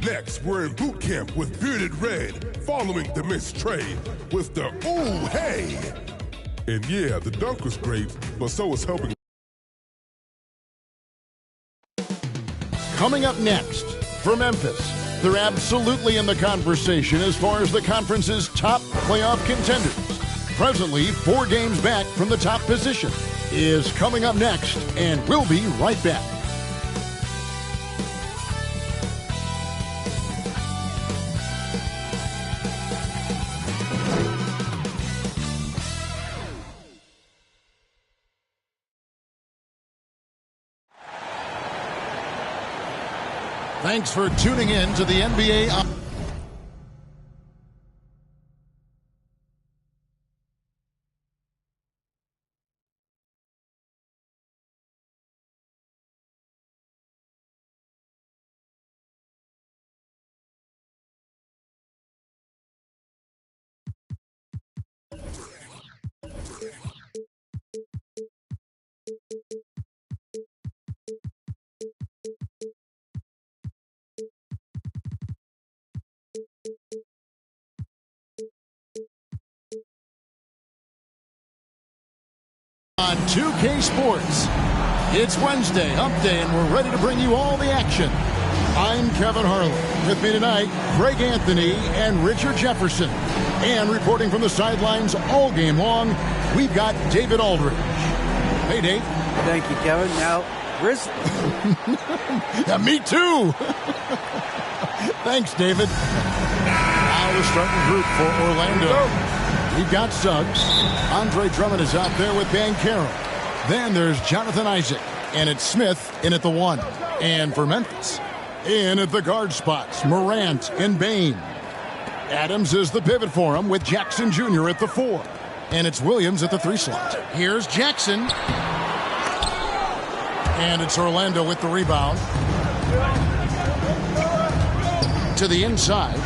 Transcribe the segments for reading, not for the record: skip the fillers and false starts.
Next, we're in boot camp with Bearded Red, following the Miss Trey with the Ooh Hey. And yeah, the dunk was great, but so was helping. Coming up next, for Memphis, they're absolutely in the conversation as far as the conference's top playoff contenders. Presently, 4 games back from the top position, is coming up next, and we'll be right back. Thanks for tuning in to the NBA. On 2K Sports, it's Wednesday, Hump Day, and we're ready to bring you all the action. I'm Kevin Harlan. With me tonight, Greg Anthony and Richard Jefferson. And reporting from the sidelines all game long, we've got David Aldridge. Hey, Dave. Thank you, Kevin. Now, Grizzlies. Yeah, me too. Thanks, David. Now the starting group for Orlando. We've got Suggs. Andre Drummond is out there with Banchero. Then there's Jonathan Isaac. And it's Smith in at the 1. And for Memphis, in at the guard spots, Morant and Bane. Adams is the pivot for him with Jackson Jr. at the 4. And it's Williams at the 3 slot. Here's Jackson. And it's Orlando with the rebound. To the inside.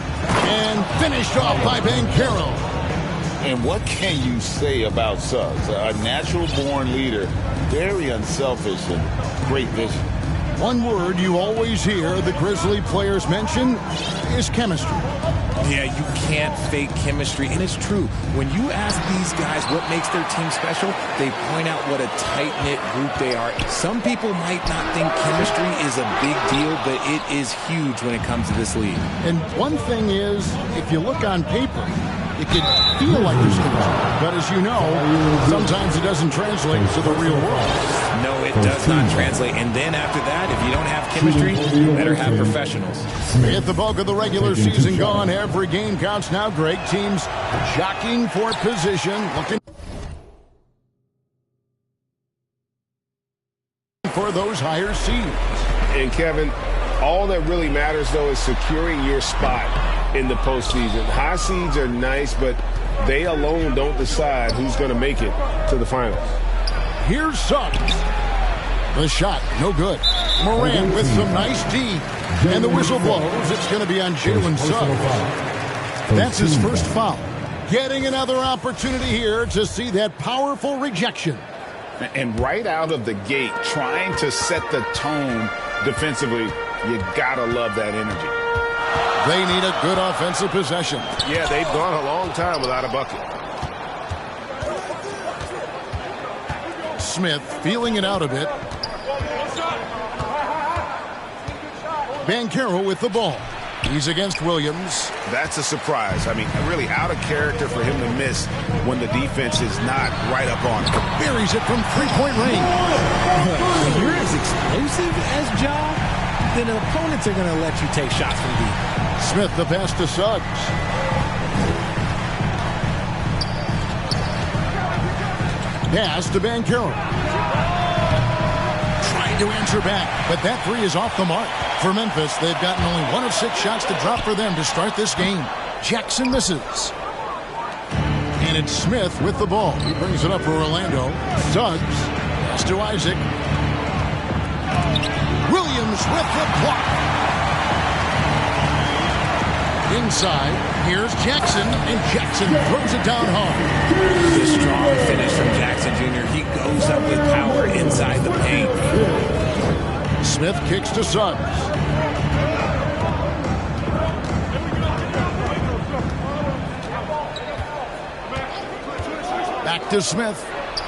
And finished off by Banchero. And what can you say about Suggs? A natural-born leader, very unselfish and great vision. One word you always hear the Grizzly players mention is chemistry. Yeah, you can't fake chemistry, and it's true. When you ask these guys what makes their team special, they point out what a tight-knit group they are. Some people might not think chemistry is a big deal, but it is huge when it comes to this league. And one thing is, if you look on paper, it can feel like there's chemistry. But as you know, sometimes it doesn't translate to the real world. No, it does not translate. And then after that, if you don't have chemistry, you better have professionals. With the bulk of the regular season gone, every game counts now. Great teams jockeying for position, looking for those higher seeds. And Kevin, all that really matters, though, is securing your spot in the postseason. High seeds are nice, but they alone don't decide who's going to make it to the finals. Here's Suggs. The shot, no good. Morant with some nice D. And the whistle blows. It's going to be on Jalen Suggs. That's his first foul. Getting another opportunity here to see that powerful rejection. And right out of the gate, trying to set the tone defensively, you got to love that energy. They need a good offensive possession. Yeah, they've gone a long time without a bucket. Smith feeling it out a bit. Banchero with the ball. He's against Williams. That's a surprise. I mean, really out of character for him to miss when the defense is not right up on him. Buries it from three-point range. When you're as explosive as Ja, then opponents are going to let you take shots from deep. Smith the pass to Suggs. Pass to Banchero. Trying to answer back, but that three is off the mark. For Memphis, they've gotten only 1 of 6 shots to drop for them to start this game. Jackson misses. And it's Smith with the ball. He brings it up for Orlando. Suggs. Pass to Isaac. Williams with the block. Inside, here's Jackson, and Jackson throws it down hard. The strong finish from Jackson Jr. He goes up with power inside the paint. Smith kicks to Suggs. Back to Smith.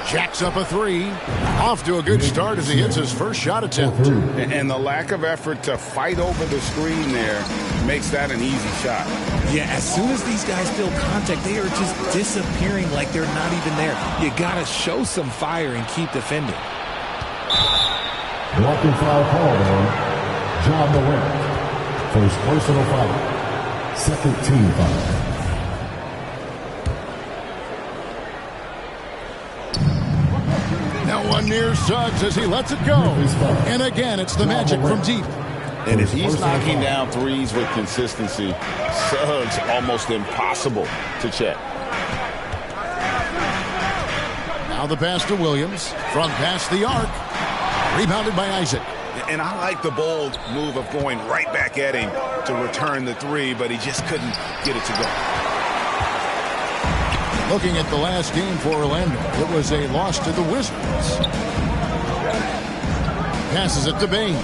Jacks up a three. Off to a good start as he hits his first shot attempt. And the lack of effort to fight over the screen there makes that an easy shot. Yeah, as soon as these guys feel contact, they are just disappearing like they're not even there. You got to show some fire and keep defending. Walking foul called on John Morant for his personal foul. Second team foul. Now one near Suggs as he lets it go. And again, it's the Magic from deep. And if he's knocking down threes with consistency, Suggs almost impossible to check. Now the pass to Williams from past the arc. Rebounded by Isaac. And I like the bold move of going right back at him to return the three, but he just couldn't get it to go. Looking at the last game for Orlando, it was a loss to the Wizards. Passes it to Bain.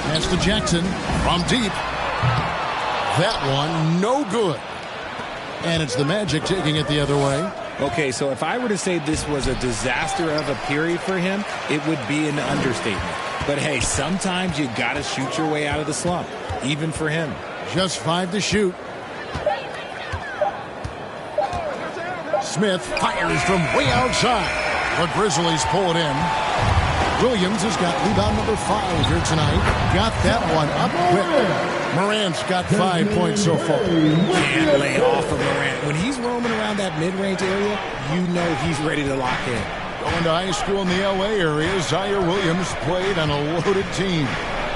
Pass to Jackson from deep. That one, no good. And it's the Magic taking it the other way. Okay, so if I were to say this was a disaster of a period for him, it would be an understatement. But hey, sometimes you got to shoot your way out of the slump, even for him. Just 5 to shoot. Smith fires from way outside. The Grizzlies pull it in. Williams has got rebound number 5 here tonight. Got that one up quick. Morant's got 5 points so far. Can't lay off of Morant. When he's roaming around that mid-range area, you know he's ready to lock in. Going to high school in the L.A. area, Zaire Williams played on a loaded team.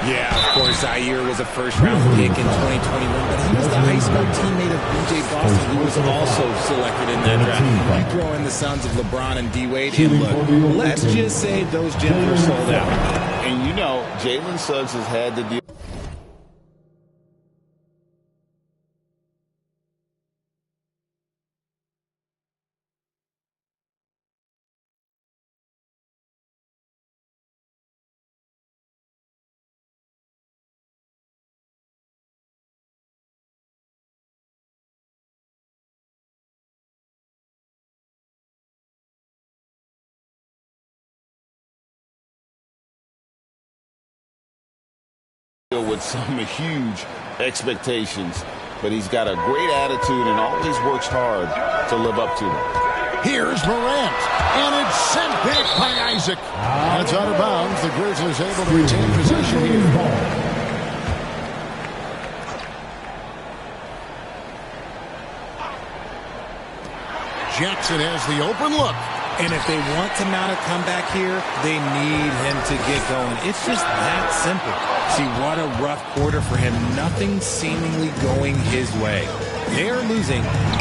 Yeah, of course, Zaire was a first-round pick in 2021, but he was the high school teammate of B.J. Boston, who was also selected in that draft. You throw in the sons of LeBron and D-Wade, and look, let's just say those gyms are sold out. And you know, Jalen Suggs has had to deal. With some huge expectations, but he's got a great attitude and always works hard to live up to them. Here's Morant, and it's sent back by Isaac. And it's out of bounds. The Grizzlies able to retain possession here. Jackson has the open look. And if they want to mount a comeback here, they need him to get going. It's just that simple. See, what a rough quarter for him. Nothing seemingly going his way. They are losing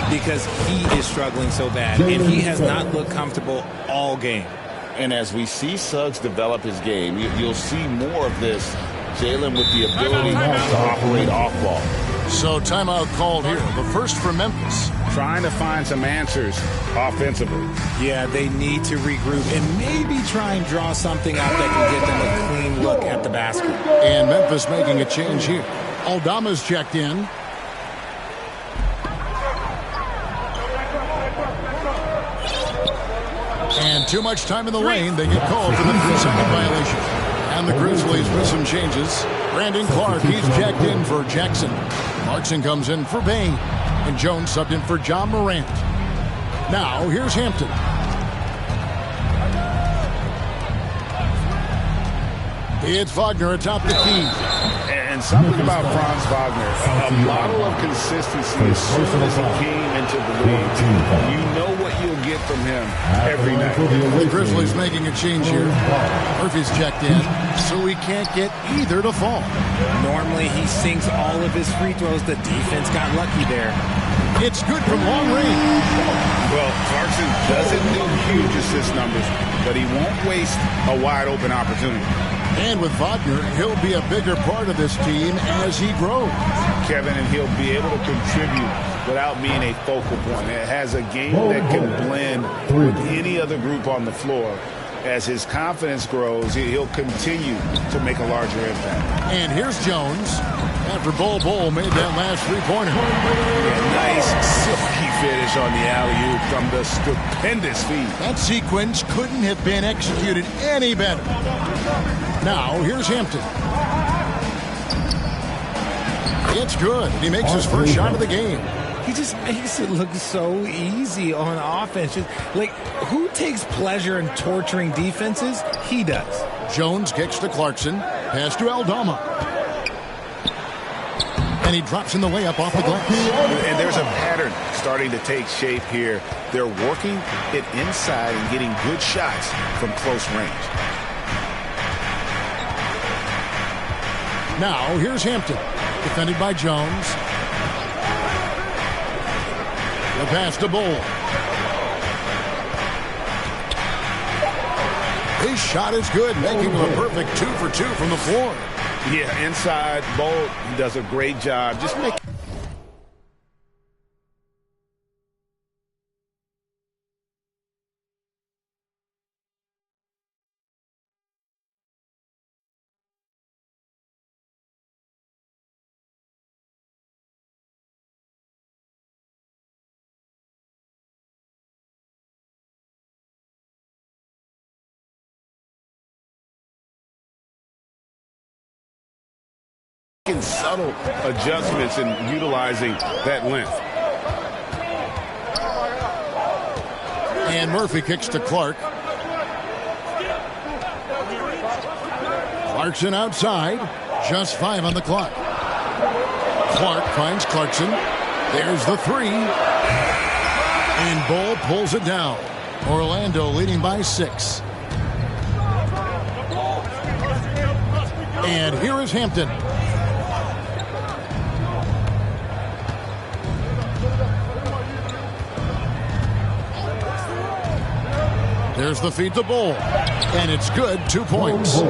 because he is struggling so bad, and he has not looked comfortable all game. And as we see Suggs develop his game, you'll see more of this. Jalen with the ability to operate off ball. So timeout called here. The first for Memphis. Trying to find some answers offensively. Yeah, they need to regroup and maybe try and draw something out that can get them a clean look at the basket. And Memphis making a change here. Aldama's checked in. And too much time in the lane. They get called for the 3-second violation. And the Grizzlies with some changes. Brandon Clark, he's checked in for Jackson. Clarkson comes in for Bain. And Jones subbed in for John Morant. Now, here's Hampton. It's Wagner atop the key. And something about Franz Wagner, a model of consistency as soon as he came into the league. You know what you'll get from him every night. The Grizzlies making a change here. Murphy's checked in, so he can't get either to fall. Normally he sinks all of his free throws. The defense got lucky there. It's good from long range. Well, Clarkson doesn't do huge assist numbers, but he won't waste a wide open opportunity. And with Wagner, he'll be a bigger part of this team as he grows. Kevin, and he'll be able to contribute without being a focal point. It has a game that can blend with any other group on the floor. As his confidence grows, he'll continue to make a larger impact. And here's Jones. After Bull made that last three-pointer. Nice, silky finish on the alley-oop from the stupendous feed. That sequence couldn't have been executed any better. Now, here's Hampton. It's good. He makes his first shot of the game. He just makes it look so easy on offense. Like, who takes pleasure in torturing defenses? He does. Jones kicks to Clarkson. Pass to Aldama. And he drops in the layup off the glass. And there's a pattern starting to take shape here. They're working it inside and getting good shots from close range. Now, here's Hampton. Defended by Jones. The pass to Bull. His shot is good, making him a perfect 2 for 2 from the floor. Yeah, inside, Bull, he does a great job. Just make. Subtle adjustments in utilizing that length. And Murphy kicks to Clark. Clarkson outside. Just 5 on the clock. Clark finds Clarkson. There's the 3. And Bull pulls it down. Orlando leading by 6. And here is Hampton. There's the feed to Bull. And it's good, 2 points.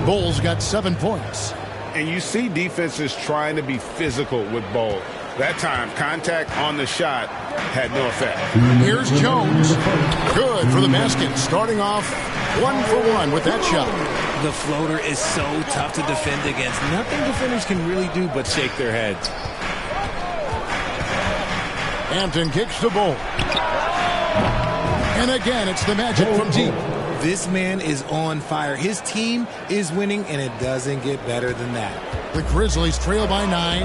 Bull's got 7 points. And you see defenses trying to be physical with Bull. That time, contact on the shot had no effect. Here's Jones. Good for the basket. Starting off 1 for 1 with that shot. The floater is so tough to defend against. Nothing defenders can really do but shake their heads. Hampton kicks to Bull. And again, it's the Magic from deep. This man is on fire. His team is winning, and it doesn't get better than that. The Grizzlies trail by 9.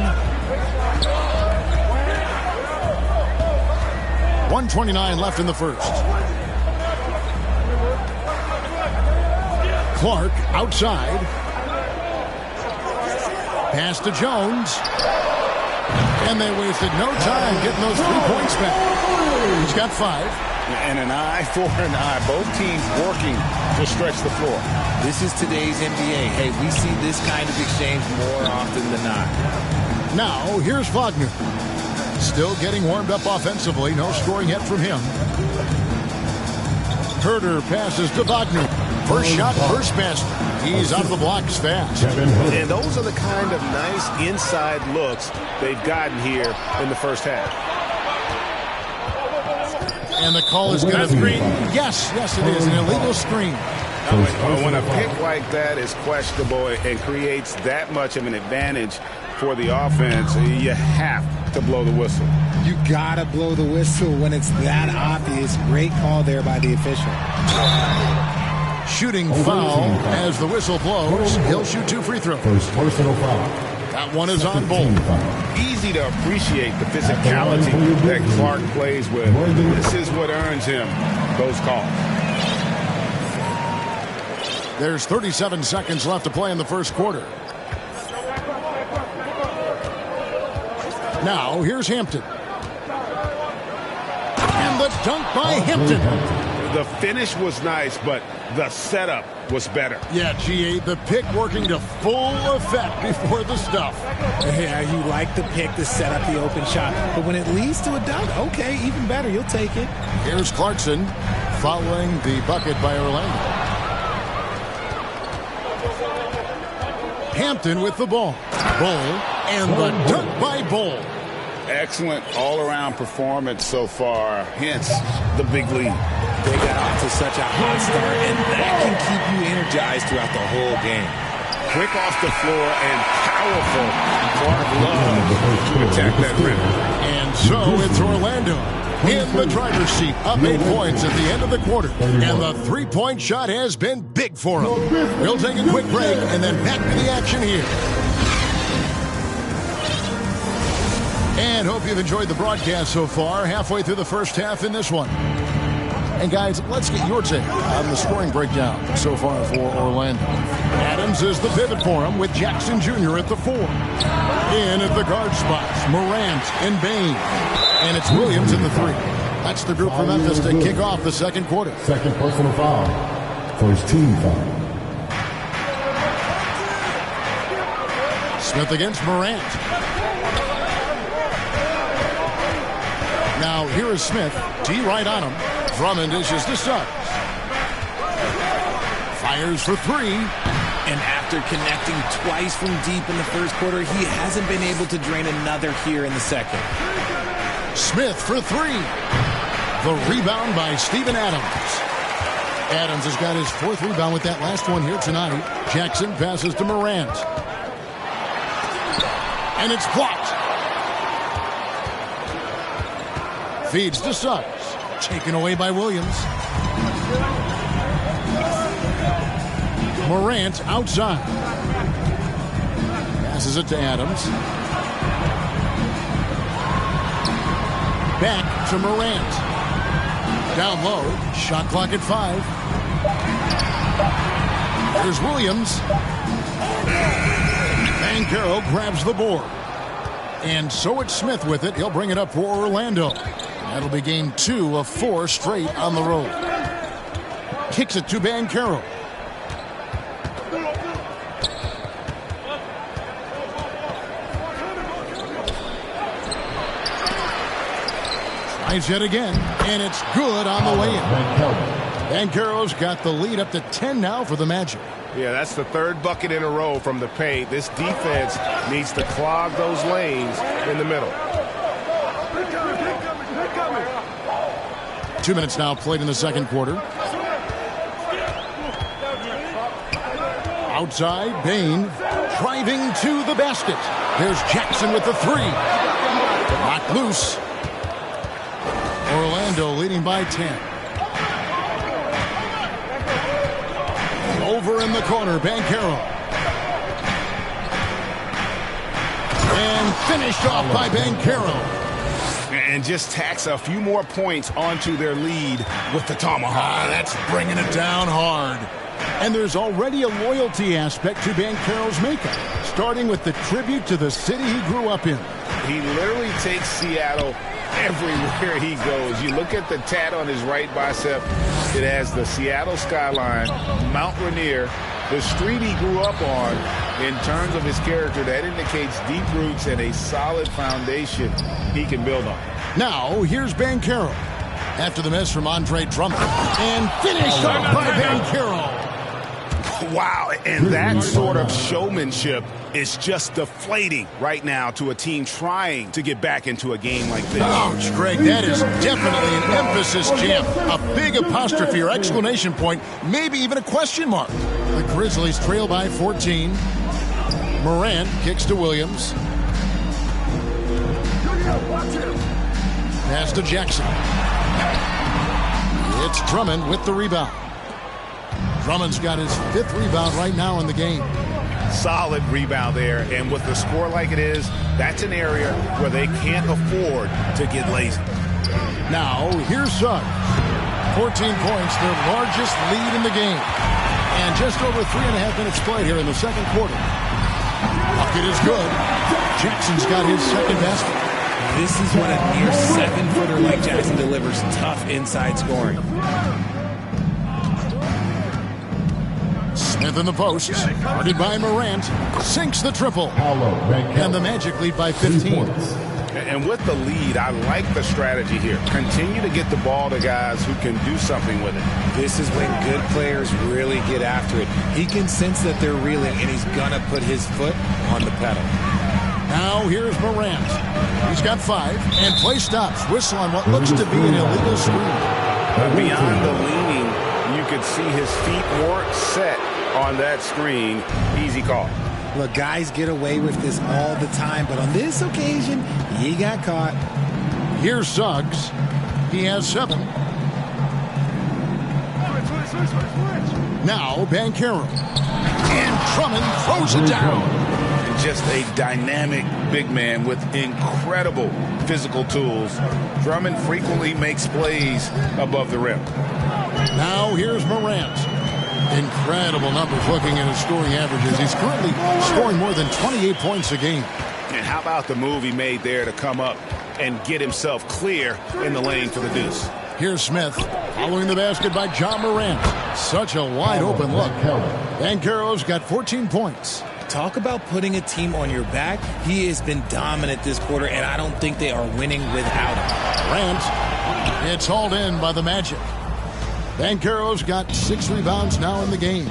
1:29 left in the first. Clark outside. Pass to Jones. And they wasted no time getting those 3 points back. He's got 5. And an eye for an eye. Both teams working to stretch the floor. This is today's NBA. Hey, we see this kind of exchange more often than not. Now, here's Wagner. Still getting warmed up offensively. No scoring yet from him. Herter passes to Wagner. First shot, first basket. He's out of the blocks fast. And those are the kind of nice inside looks they've gotten here in the first half. And the call is going to be. Yes, it is. An illegal screen. When a pick like that is questionable and creates that much of an advantage for the offense, you have to blow the whistle. You got to blow the whistle when it's that obvious. Great call there by the official. Shooting foul as the whistle blows. He'll shoot 2 free throws. First personal foul. That one is on Bull. Easy to appreciate the physicality that Clark plays with. This is what earns him those calls. There's 37 seconds left to play in the first quarter. Now, here's Hampton. And the dunk by Hampton. The finish was nice, but the setup was better. Yeah, G.A., the pick working to full effect before the stuff. Yeah, you like the pick to set up the open shot. But when it leads to a dunk, okay, even better. You'll take it. Here's Clarkson following the bucket by Orlando. Hampton with the ball. Bull and the dunk by Bull. Excellent all-around performance so far, hence the big lead. They got off to such a hot start, and that can keep you energized throughout the whole game. quick off the floor and powerful. Clark loves to attack that rim. And so it's Orlando in the driver's seat, up 8 points at the end of the quarter. And the three-point shot has been big for him. We'll take a quick break and then back to the action here. And hope you've enjoyed the broadcast so far. Halfway through the first half in this one. And guys, let's get your take on the scoring breakdown so far for Orlando. Adams is the pivot for him with Jackson Jr. at the 4. In at the guard spots, Morant and Bain. And it's Williams in the 3. That's the group from Memphis to kick off the second quarter. Second personal foul. First team foul. Smith against Morant. Now here is Smith. D right on him. Drummond dishes to Suggs. Fires for 3. And after connecting twice from deep in the first quarter, he hasn't been able to drain another here in the second. Smith for 3. The rebound by Steven Adams. Adams has got his 4th rebound with that last one here tonight. Jackson passes to Morant. And it's blocked. Feeds to Suggs. Taken away by Williams. Morant outside. Passes it to Adams. Back to Morant. Down low. Shot clock at 5. There's Williams. Banchero grabs the board. And so it's Smith with it. He'll bring it up for Orlando. That'll be game 2 of 4 straight on the road. Kicks it to Banchero. Tries yet again, and it's good on the way in. Banchero's got the lead up to 10 now for the Magic. Yeah, that's the 3rd bucket in a row from the paint. This defense needs to clog those lanes in the middle. 2 minutes now played in the second quarter. Outside, Bain driving to the basket. There's Jackson with the 3. Knocked loose. Orlando leading by 10. Over in the corner, Banchero. And finished off by Banchero. And just tacks a few more points onto their lead with the tomahawk. That's bringing it down hard. And there's already a loyalty aspect to Banchero's makeup, starting with the tribute to the city he grew up in. He literally takes Seattle everywhere he goes. You look at the tat on his right bicep. It has the Seattle skyline, Mount Rainier, the street he grew up on. In terms of his character, that indicates deep roots and a solid foundation he can build on. Now, here's Banchero. After the miss from Andre Drummond. And finished off by Banchero. Wow, and that sort of showmanship is just deflating right now to a team trying to get back into a game like this. Ouch, Greg, that is definitely an emphasis jam. A big apostrophe or exclamation point, maybe even a question mark. The Grizzlies trail by 14. Morant kicks to Williams. Pass to Jackson. It's Drummond with the rebound. Drummond's got his 5th rebound right now in the game. Solid rebound there, and with the score like it is, that's an area where they can't afford to get lazy. Now, here's Suggs. 14 points, their largest lead in the game. And just over 3.5 minutes played here in the second quarter. Bucket is good. Jackson's got his 2nd basket. This is what a near 7-footer like Jackson delivers tough inside scoring. Smith in the post, guarded by Morant, sinks the triple. And the Magic lead by 15. And with the lead, I like the strategy here. Continue to get the ball to guys who can do something with it. This is when good players really get after it. He can sense that they're reeling, and he's going to put his foot on the pedal. Now here's Morant. He's got 5, and play stops. Whistle on what looks to be an illegal screen. But beyond the leaning, you could see his feet weren't set on that screen. Easy call. Look, guys get away with this all the time, but on this occasion, he got caught. Here's Suggs. He has 7. Now Banchero. And Drummond throws it down. Just a dynamic big man with incredible physical tools. Drummond frequently makes plays above the rim. Now here's Morant. Incredible numbers looking at his scoring averages. He's currently scoring more than 28 points a game. And how about the move he made there to come up and get himself clear in the lane for the deuce? Here's Smith following the basket by John Morant. Such a wide open look. Banchero's got 14 points. Talk about putting a team on your back. He has been dominant this quarter, and I don't think they are winning without him. Morant, it's hauled in by the Magic. Banchero's got 6 rebounds now in the game.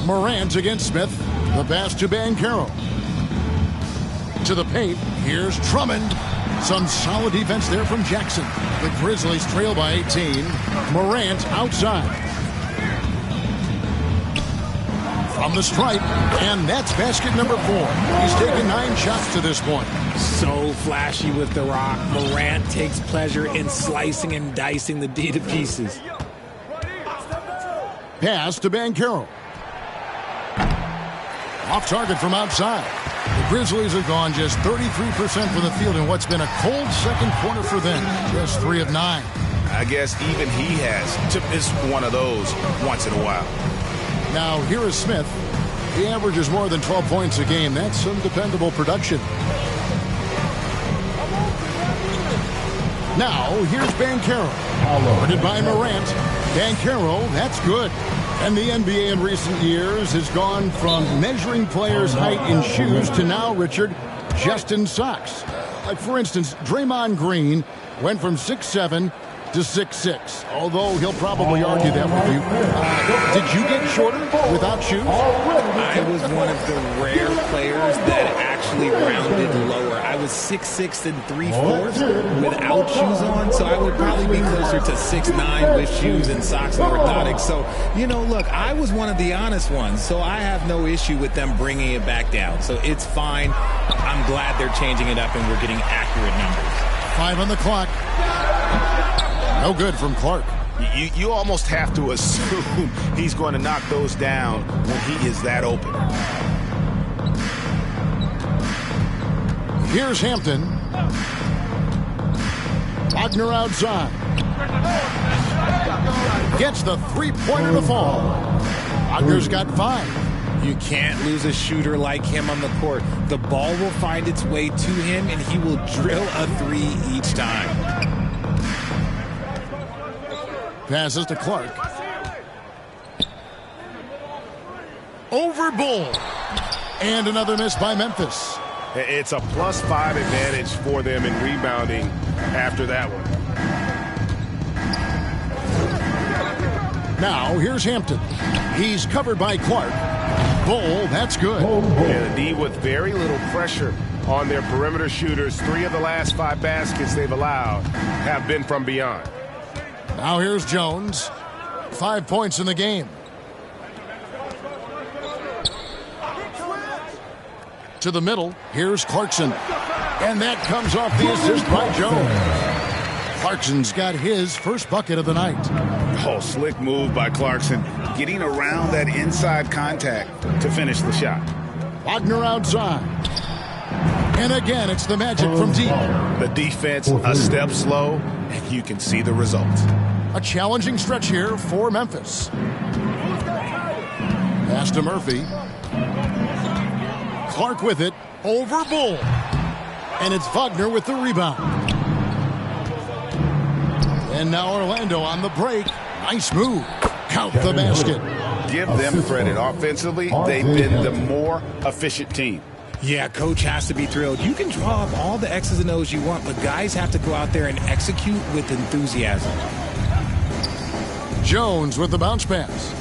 Morant against Smith. The pass to Banchero. To the paint. Here's Drummond. Some solid defense there from Jackson. The Grizzlies trail by 18. Morant outside. From the stripe, and that's basket number 4. He's taken 9 shots to this point. So flashy with the rock. Morant takes pleasure in slicing and dicing the D to pieces. Pass to Banchero. Off target from outside. The Grizzlies have gone just 33% from the field in what's been a cold second quarter for them. Just 3 of 9. I guess even he has to miss one of those once in a while. Now here is Smith. He averages more than 12 points a game. That's some dependable production. Now here's Banchero. Guarded by Morant. Banchero, that's good. And the NBA in recent years has gone from measuring players' height in shoes to now, Richard, just in socks. Like, for instance, Draymond Green went from 6'7" to 6'6", although he'll probably argue that with you. Did you get shorter without shoes? I was one of the rare players that actually rounded lower. I was 6'6" and 3/4 without shoes on, so I would probably be closer to 6'9" with shoes and socks and orthotics. So, you know, look, I was one of the honest ones, so I have no issue with them bringing it back down. So it's fine. I'm glad they're changing it up and we're getting accurate numbers. 5 on the clock. No good from Clark. You almost have to assume he's going to knock those down when he is that open. Here's Hampton. Wagner outside. Gets the three-pointer to fall. Wagner's got 5. You can't lose a shooter like him on the court. The ball will find its way to him, and he will drill a 3 each time. Passes to Clark. Over Bull. And another miss by Memphis. It's a +5 advantage for them in rebounding after that one. Now here's Hampton. He's covered by Clark. Bull, that's good. And a D with very little pressure on their perimeter shooters. 3 of the last 5 baskets they've allowed have been from beyond. Now here's Jones. 5 points in the game. To the middle, here's Clarkson. And that comes off the assist by Jones. Clarkson's got his first bucket of the night. Oh, slick move by Clarkson, getting around that inside contact to finish the shot. Wagner outside. And again, it's the Magic from deep. The defense a step slow, and you can see the results. A challenging stretch here for Memphis. Pass to Murphy. Clark with it. Over Bull. And it's Wagner with the rebound. And now Orlando on the break. Nice move. Count the basket. Give them credit. Offensively, they've been the more efficient team. Yeah, coach has to be thrilled. You can draw up all the X's and O's you want, but guys have to go out there and execute with enthusiasm. Jones with the bounce pass.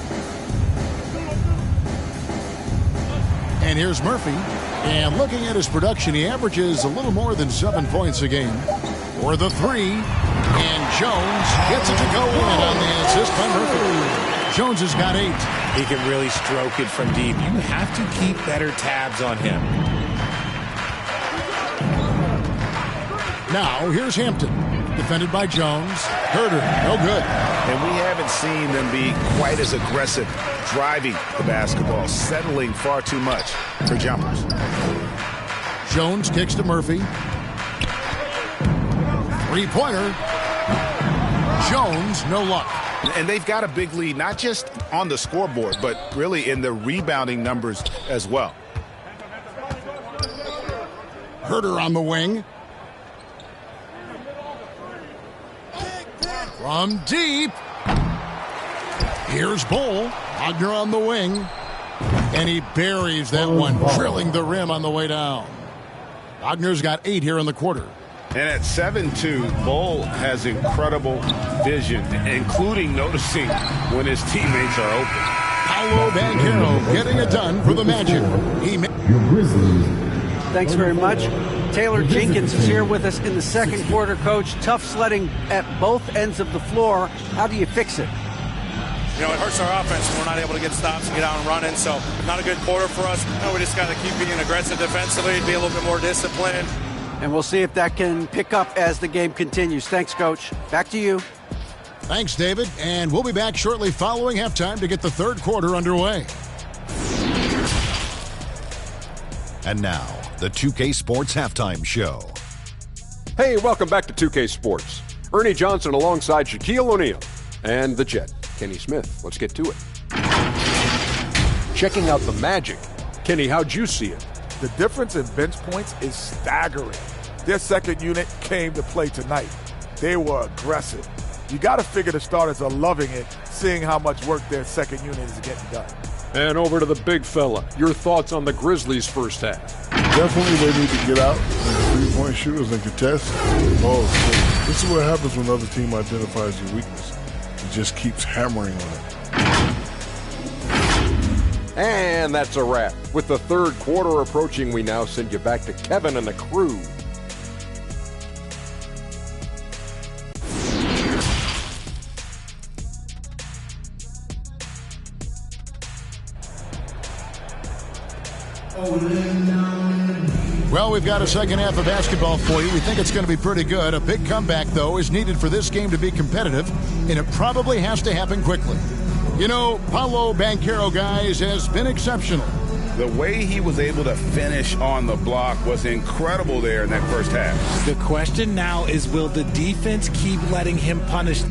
And here's Murphy. And looking at his production, he averages a little more than 7 points a game. For the 3. And Jones gets it to go in on the assist by Murphy. Jones has got 8. He can really stroke it from deep. You have to keep better tabs on him. Now, here's Hampton. Defended by Jones. Herder, no good. And we haven't seen them be quite as aggressive driving the basketball, settling far too much for jumpers. Jones kicks to Murphy. Three-pointer. Jones, no luck. And they've got a big lead, not just on the scoreboard, but really in the rebounding numbers as well. Herder on the wing. From deep. Here's Bull. Wagner on the wing. And he buries that one, drilling the rim on the way down. Wagner's got 8 here in the quarter. And at 7'2", Bull has incredible vision, including noticing when his teammates are open. Paolo Banchero getting it done for the Magic. Your Grizzlies. Thanks very much. Taylor Jenkins is here with us in the second quarter, Coach. Tough sledding at both ends of the floor. How do you fix it? You know, it hurts our offense when we're not able to get stops and get out and running. So not a good quarter for us. No, we just got to keep being aggressive defensively, be a little bit more disciplined. And we'll see if that can pick up as the game continues. Thanks, Coach. Back to you. Thanks, David. And we'll be back shortly following halftime to get the third quarter underway. And now, the 2K Sports Halftime Show. Hey, welcome back to 2K Sports. Ernie Johnson alongside Shaquille O'Neal and the Jet, Kenny Smith. Let's get to it. Checking out the Magic. Kenny, how'd you see it? The difference in bench points is staggering. Their second unit came to play tonight. They were aggressive. You got to figure the starters are loving it, seeing how much work their second unit is getting done. And over to the big fella. Your thoughts on the Grizzlies' first half? Definitely they need to get out and three-point shooters and contest. Oh, this is what happens when the other team identifies your weakness. It just keeps hammering on it. And that's a wrap. With the third quarter approaching, we now send you back to Kevin and the crew. Well, we've got a second half of basketball for you. We think it's going to be pretty good. A big comeback, though, is needed for this game to be competitive, and it probably has to happen quickly. You know, Paolo Banchero, guys, has been exceptional. The way he was able to finish on the block was incredible there in that first half. The question now is, will the defense keep letting him punish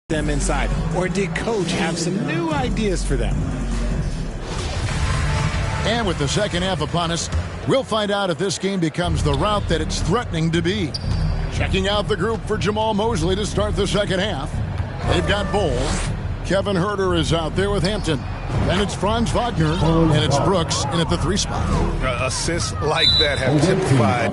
them inside? Or did Coach have some new ideas for them? And with the second half upon us, we'll find out if this game becomes the route that it's threatening to be. Checking out the group for Jamal Mosley to start the second half. They've got Bowles. Kevin Herter is out there with Hampton. Then it's Franz Wagner, and it's Brooks in at the 3 spot. Assists like that have typified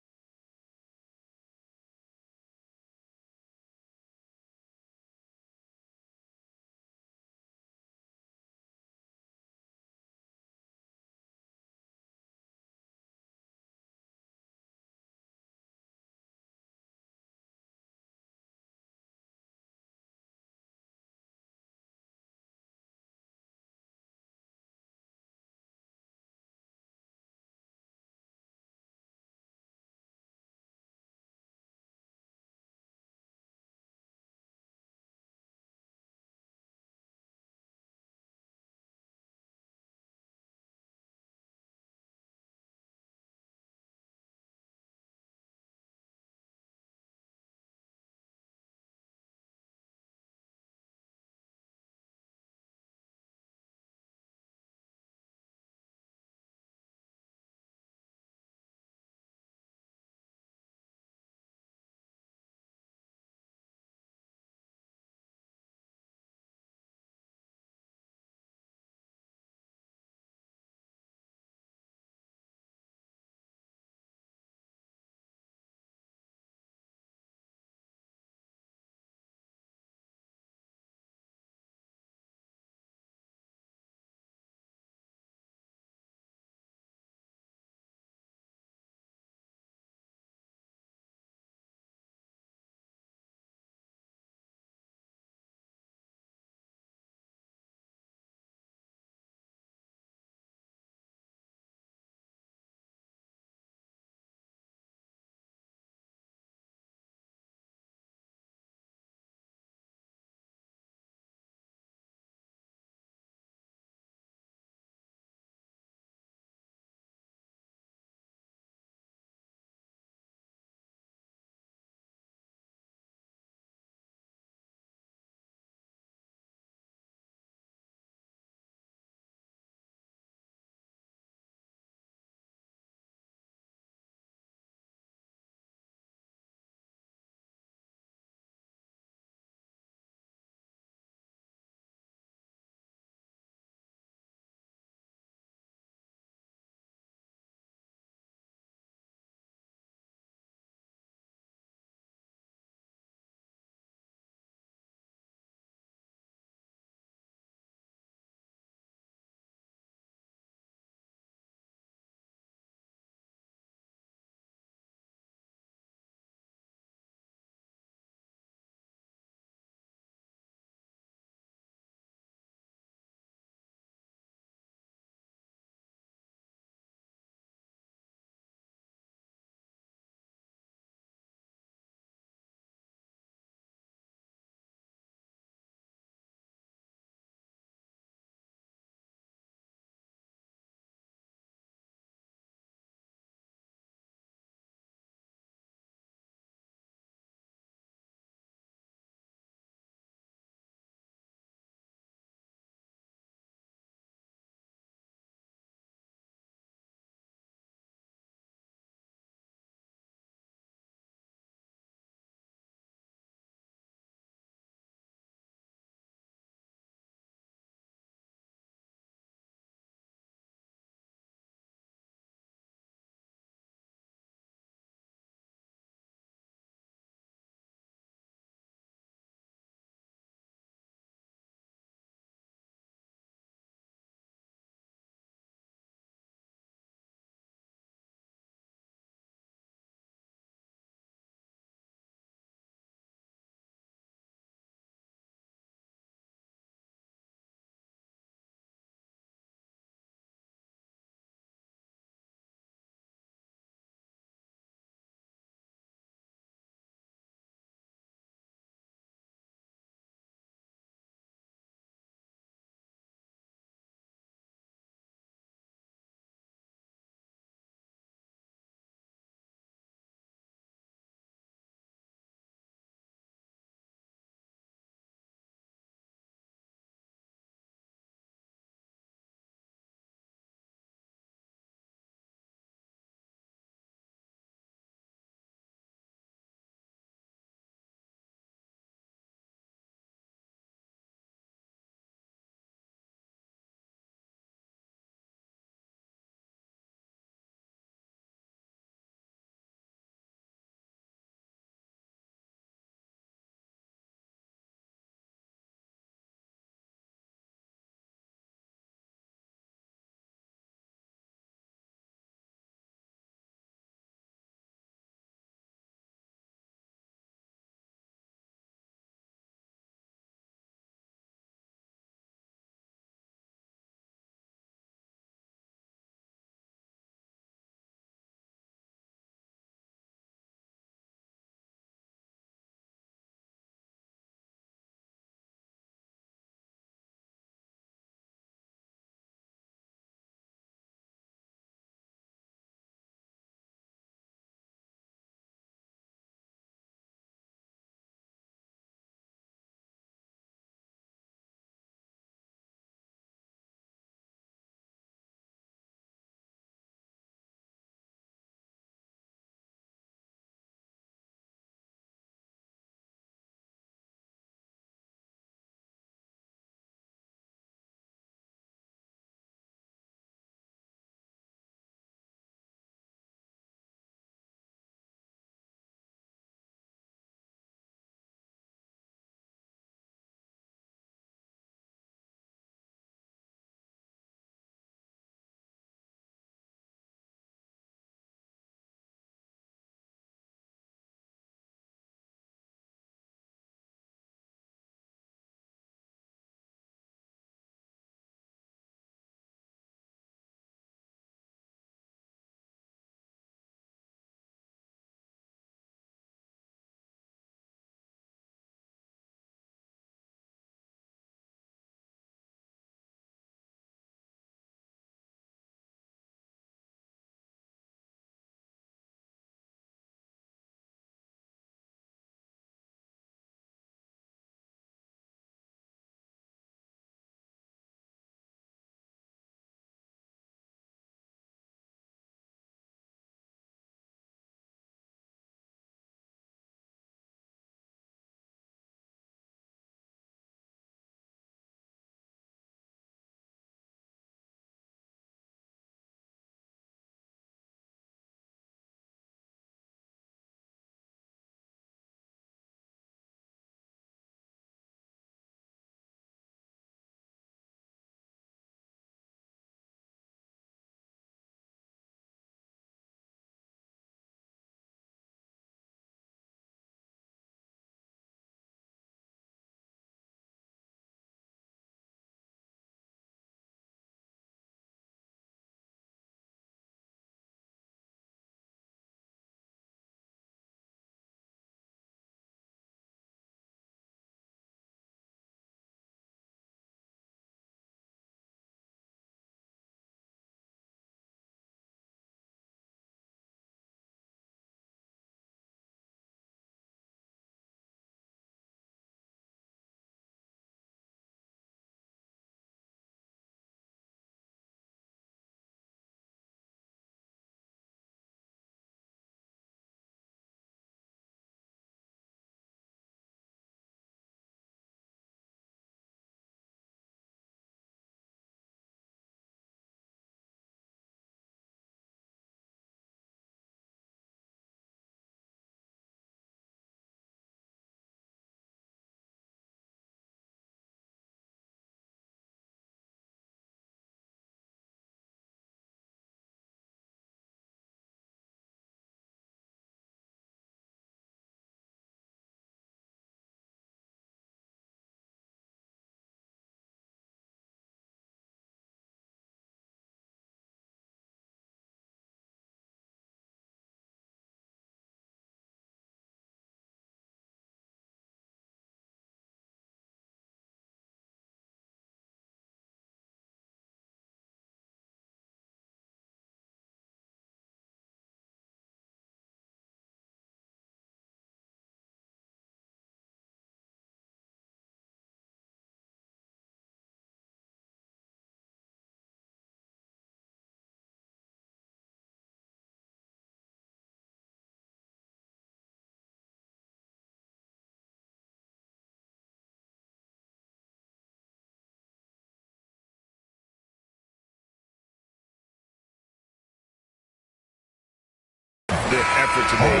effort today.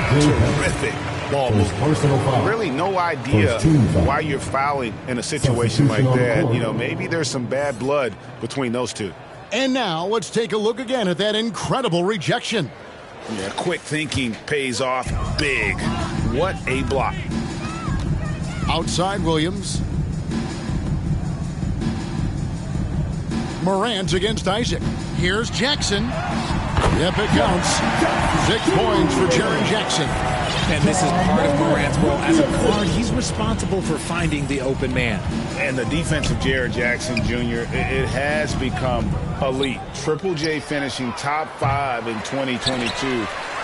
Terrific ball movement. Really no idea why you're fouling in a situation like that. You know, maybe there's some bad blood between those two. And now let's take a look again at that incredible rejection. Yeah, quick thinking pays off big. What a block. Outside Williams. Morant against Isaac. Here's Jackson. Yep, it counts. 6 points for Jaren Jackson. And this is part of Morant's role as a guard. He's responsible for finding the open man. And the defense of Jaren Jackson Jr., it has become elite. Triple J finishing top 5 in 2022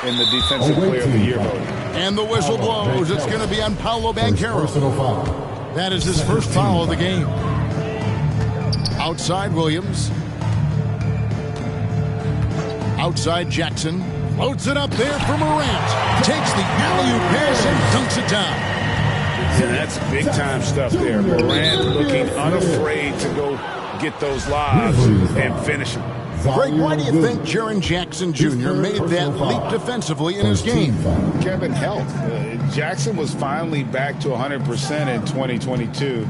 in the Defensive Player of the Year voting. And the whistle blows. It's going to be on Paolo Banchero. That is his first foul of the game. Outside Williams. Outside Jackson. Floats it up there for Morant. Takes the alley-oop pass and dunks it down. Yeah, that's big-time stuff there. Morant looking unafraid to go get those lobs and finish them. Greg, why do you think Jaren Jackson Jr. made that leap defensively in his game? Kevin, health. Jackson was finally back to 100% in 2022.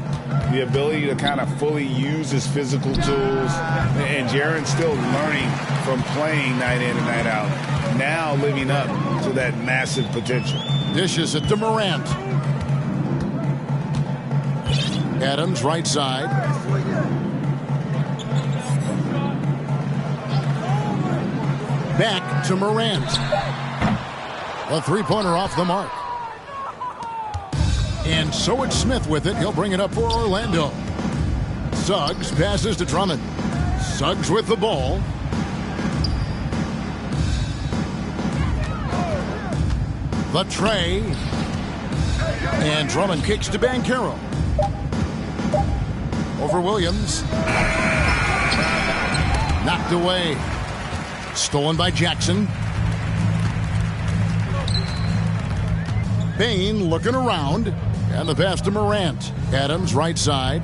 The ability to kind of fully use his physical tools. And Jaren's still learning from playing night in and night out. Now living up to that massive potential. Dishes it to Morant. Adams, right side. Back to Morant. A three-pointer off the mark. And so it's Smith with it. He'll bring it up for Orlando. Suggs passes to Drummond. Suggs with the ball. The tray. And Drummond kicks to Banchero. Over Williams. Knocked away. Stolen by Jackson. Bain looking around. And the pass to Morant. Adams right side.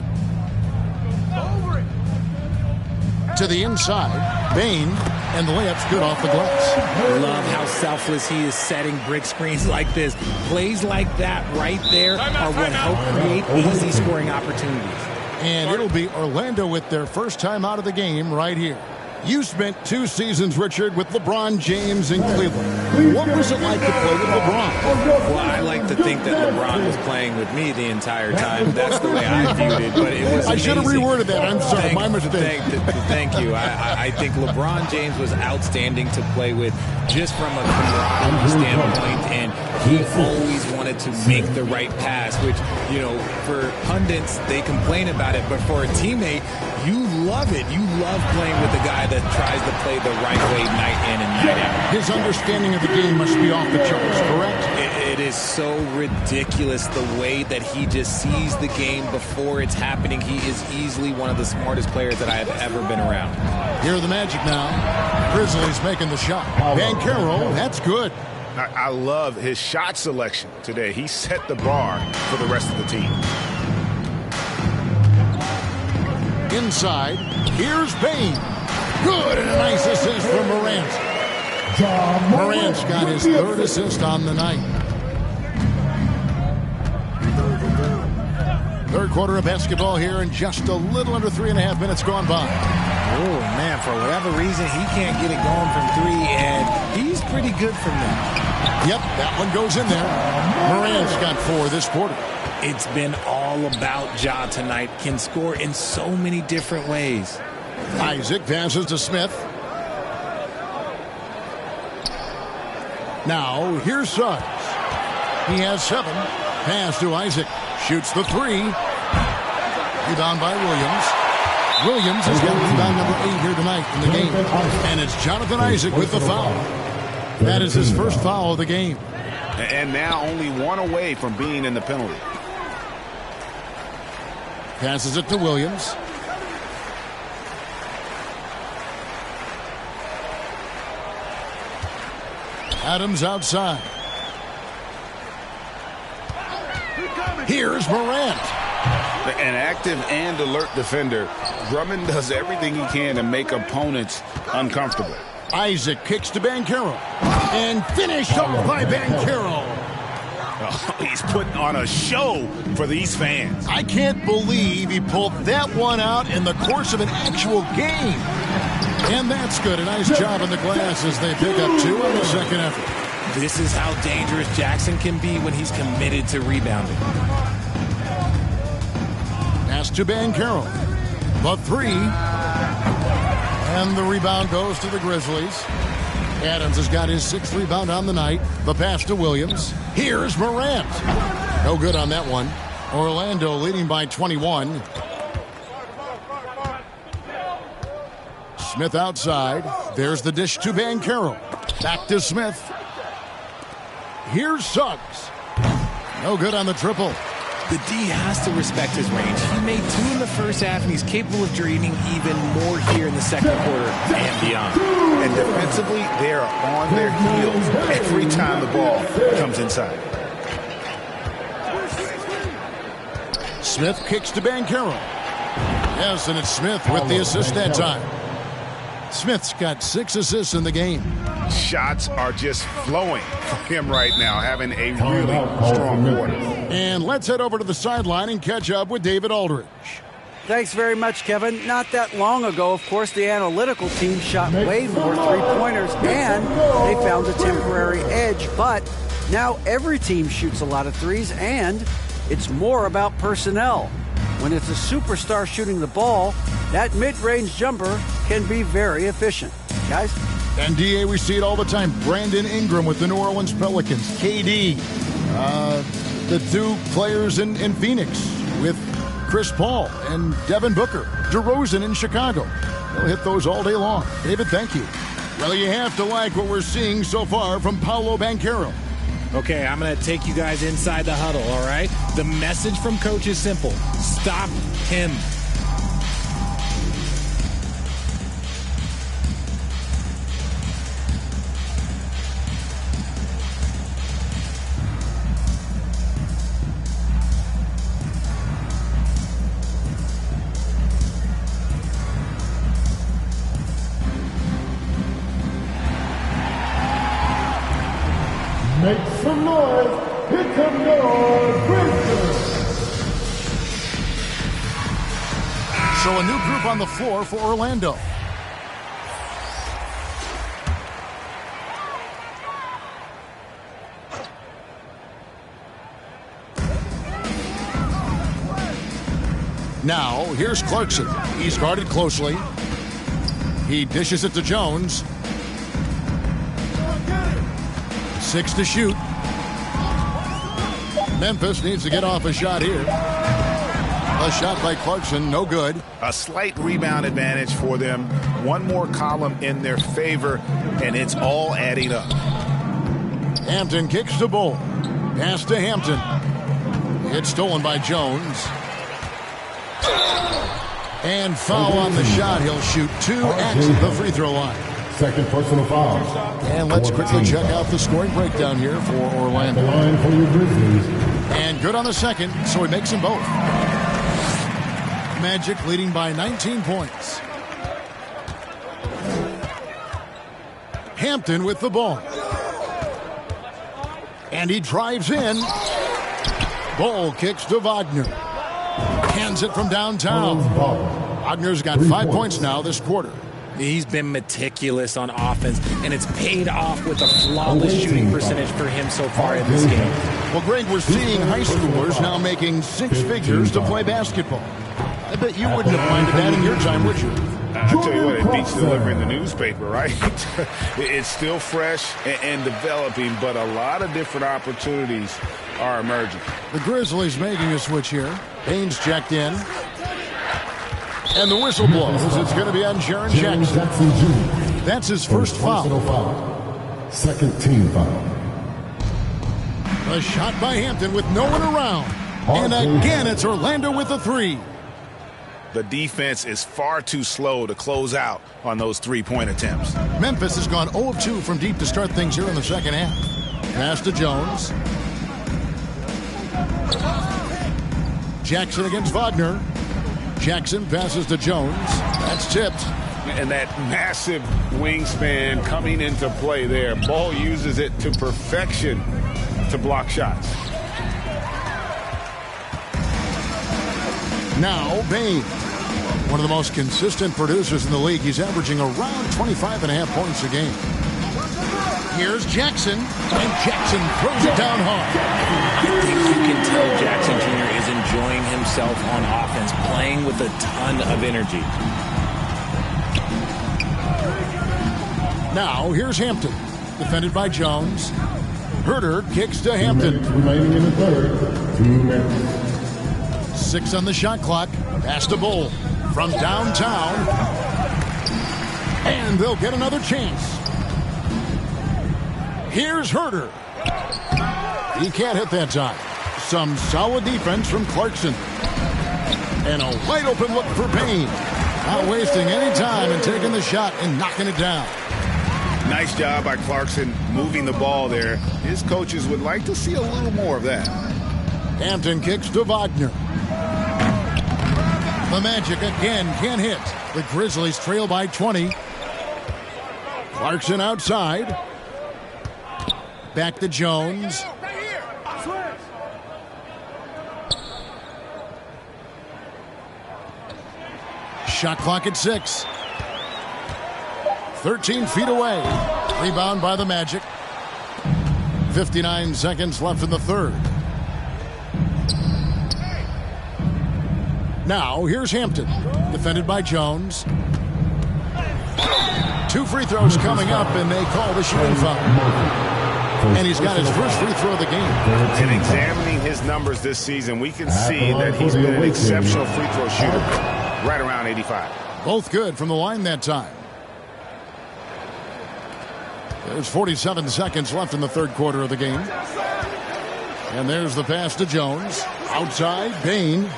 To the inside. Bain. And the layup's good off the glass. Love how selfless he is setting brick screens like this. Plays like that right there are what help create easy scoring opportunities. And it'll be Orlando with their first time out of the game right here. You spent 2 seasons, Richard, with LeBron James in Cleveland. What was it like to play with LeBron? Well, I like to think that LeBron was playing with me the entire time. That's the way I viewed it. But it was I should have reworded that. I'm sorry. My mistake. Thank you. I think LeBron James was outstanding to play with just from a camaraderie standpoint. And he always wanted to make the right pass, which, you know, for pundits, they complain about it. But for a teammate, you love it. You love playing with a guy that tries to play the right way night in and night out. His understanding of the game must be off the charts, correct? It is so ridiculous the way that he just sees the game before it's happening. He is easily one of the smartest players that I have ever been around. Here are the Magic now. Grizzlies making the shot. Banchero, that's good. I love his shot selection today. He set the bar for the rest of the team. Inside, here's Bain. Good, and a nice assist from Morant. Morant's got his 3rd assist on the night. 3rd quarter of basketball here, and just a little under 3.5 minutes gone by. Oh, man, for whatever reason, he can't get it going from 3, and he's pretty good from there. Yep, that one goes in there. Morant's got 4 this quarter. It's been all about Ja tonight. Can score in so many different ways. Isaac passes to Smith. Now, here's Suggs. He has 7. Pass to Isaac. Shoots the 3. Rebound by Williams. Williams has got rebound number 8 here tonight in the game. And it's Jonathan Isaac with the foul. That is his first foul of the game. And now only 1 away from being in the penalty. Passes it to Williams. Adams outside. Here's Morant. An active and alert defender. Drummond does everything he can to make opponents uncomfortable. Isaac kicks to Banchero. And finished off by Banchero. Oh, he's putting on a show for these fans. I can't believe he pulled that one out in the course of an actual game. And that's good. A nice job on the glass as they pick up 2 on the second effort. This is how dangerous Jackson can be when he's committed to rebounding. Pass to Banchero. The 3. And the rebound goes to the Grizzlies. Adams has got his 6th rebound on the night. The pass to Williams. Here's Morant. No good on that one. Orlando leading by 21. Smith outside. There's the dish to Banchero. Back to Smith. Here's Suggs. No good on the triple. The D has to respect his range. He made 2 in the first half, and he's capable of dreaming even more here in the second quarter and beyond. And defensively, they are on their heels every time the ball comes inside. Smith kicks to Banchero. Yes, and it's Smith with the assist that time. Smith's got 6 assists in the game. Shots are just flowing for him right now, having a really strong quarter. And let's head over to the sideline and catch up with David Aldridge. Thanks very much, Kevin. Not that long ago, of course, the analytical team shot way more three-pointers, and they found a temporary edge. But now every team shoots a lot of threes, and it's more about personnel. When it's a superstar shooting the ball, that mid-range jumper can be very efficient. Guys? And DA, we see it all the time. Brandon Ingram with the New Orleans Pelicans. KD. The 2 players in Phoenix with Chris Paul and Devin Booker. DeRozan in Chicago. They'll hit those all day long. David, thank you. Well, you have to like what we're seeing so far from Paolo Banchero. Okay, I'm going to take you guys inside the huddle, all right? The message from Coach is simple. Stop him. Make some noise. Here come your Grizzlies. So a new group on the floor for Orlando. Now, here's Clarkson. He's guarded closely. He dishes it to Jones. 6 to shoot. Memphis needs to get off a shot here. A shot by Clarkson, no good. A slight rebound advantage for them. One more column in their favor, and it's all adding up. Hampton kicks the ball. Pass to Hampton. It's stolen by Jones. And foul on the shot. He'll shoot 2 at the free throw line. Second personal foul. And let's quickly check out the scoring breakdown here for Orlando. Line for your Grizzlies. And good on the second, so he makes them both. Magic leading by 19 points. Hampton with the ball. And he drives in. Ball kicks to Wagner. Hands it from downtown. Wagner's got 5 points now this quarter. He's been meticulous on offense, and it's paid off with a flawless shooting percentage for him so far in this game. Well, Greg, we're seeing high schoolers now making 6 figures to play basketball. I bet you wouldn't have minded that in your time, would you? I tell you what, it beats delivering the newspaper, right? It's still fresh and developing, but a lot of different opportunities are emerging. The Grizzlies making a switch here. Haynes checked in. And the whistle blows. It's going to be on Jaren Jackson. That's his first foul. Second team foul. A shot by Hampton with no one around. And again, it's Orlando with a 3. The defense is far too slow to close out on those three-point attempts. Memphis has gone 0 of 2 from deep to start things here in the second half. Pass to Jones. Jackson against Wagner. Jackson passes to Jones. That's tipped. And that massive wingspan coming into play there. Ball uses it to perfection to block shots. Now, Bain, one of the most consistent producers in the league. He's averaging around 25.5 points a game. Here's Jackson, and Jackson throws it down hard. I think you can tell Jackson Jr. is enjoying himself on offense, playing with a ton of energy. Now, here's Hampton, defended by Jones. Herter kicks to Hampton. Remaining in the third, 2 minutes. 6 on the shot clock. Pass to Bull from downtown. And they'll get another chance. Here's Herter. He can't hit that time. Some solid defense from Clarkson. And a wide open look for Payne. Not wasting any time and taking the shot and knocking it down. Nice job by Clarkson moving the ball there. His coaches would like to see a little more of that. Hampton kicks to Wagner. The Magic again can't hit. The Grizzlies trail by 20. Clarkson outside. Back to Jones. Shot clock at 6. 13 feet away. Rebound by the Magic. 59 seconds left in the third. Now, here's Hampton, defended by Jones. 2 free throws coming up, and they call the shooting foul. And he's got his first free throw of the game. And examining his numbers this season, we can see that he's been an exceptional free throw shooter, right around 85. Both good from the line that time. There's 47 seconds left in the third quarter of the game. And there's the pass to Jones. Outside, Bain.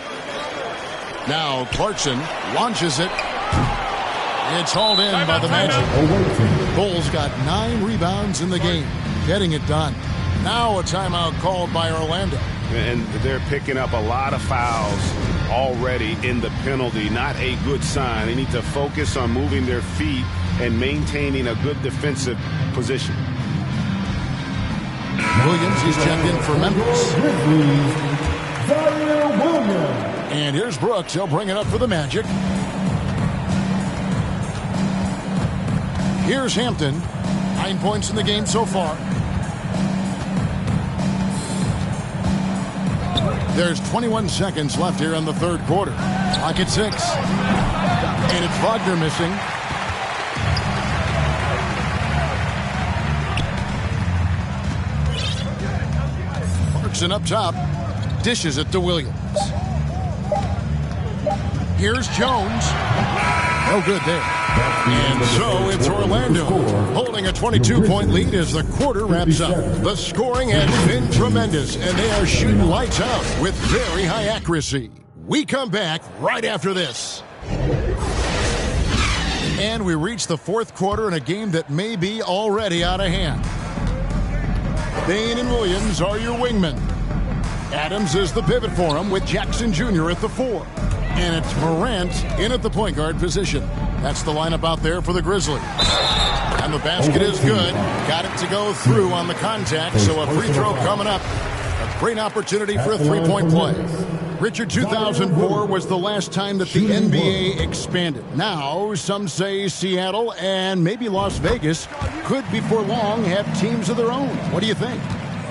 Now Clarkson launches it. It's hauled in by the Magic. Bulls got 9 rebounds in the game, getting it done. Now a timeout called by Orlando. And they're picking up a lot of fouls already in the penalty. Not a good sign. They need to focus on moving their feet and maintaining a good defensive position. Williams, he's checked in for Memphis. And here's Brooks. He'll bring it up for the Magic. Here's Hampton. 9 points in the game so far. There's 21 seconds left here in the third quarter. Clock at 6. And it's Wagner missing. Clarkson up top. Dishes it to Williams. Here's Jones. No good there. And so it's Orlando holding a 22-point lead as the quarter wraps up. The scoring has been tremendous, and they are shooting lights out with very high accuracy. We come back right after this. And we reach the fourth quarter in a game that may be already out of hand. Bain and Williams are your wingmen. Adams is the pivot for him with Jackson Jr. at the 4. And it's Morant in at the point guard position. That's the lineup out there for the Grizzlies. And the basket is good. Got it to go through on the contact, so a free throw coming up. A great opportunity for a three-point play. Richard, 2004 was the last time that the NBA expanded. Now, some say Seattle and maybe Las Vegas could before long have teams of their own. What do you think?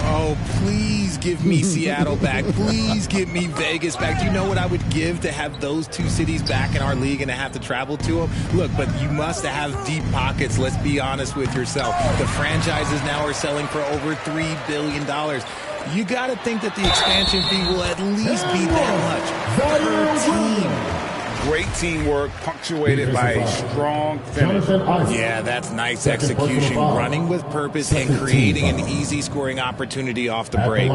Oh, please give me Seattle back. Please give me Vegas back. Do you know what I would give to have those 2 cities back in our league and to have to travel to them? Look, but you must have deep pockets. Let's be honest with yourself. The franchises now are selling for over $3 billion. You got to think that the expansion fee will at least be that much per team. Great teamwork, punctuated by a strong finish. Yeah, that's nice execution, running with purpose and creating an easy scoring opportunity off the break.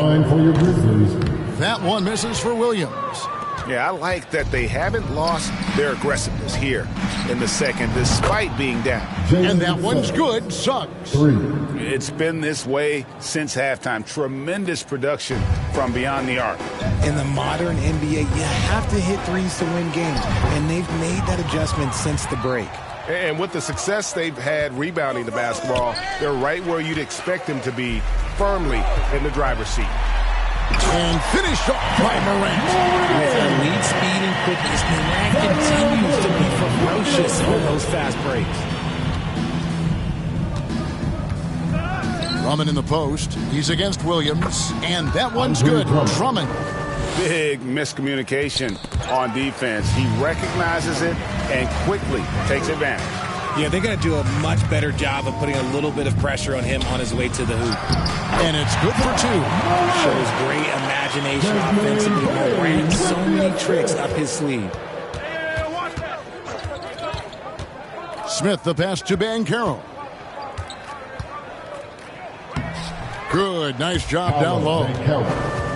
That one misses for Williams. Yeah, I like that they haven't lost their aggressiveness here in the second, despite being down. And that one's good. Suggs. It's been this way since halftime. Tremendous production from beyond the arc. In the modern NBA, you have to hit threes to win games, and they've made that adjustment since the break. And with the success they've had rebounding the basketball, they're right where you'd expect them to be, firmly in the driver's seat. And finished off by Morant. With elite speed and quickness, Morant continues to be ferocious on those fast breaks. Drummond in the post. He's against Williams. And that one's good. Drummond. Big miscommunication on defense. He recognizes it and quickly takes advantage. Yeah, they're going to do a much better job of putting a little bit of pressure on him on his way to the hoop. And it's good for 2. Shows great imagination offensively. Morant, so many tricks up his sleeve. Smith, the pass to Banchero. Good, nice job down low.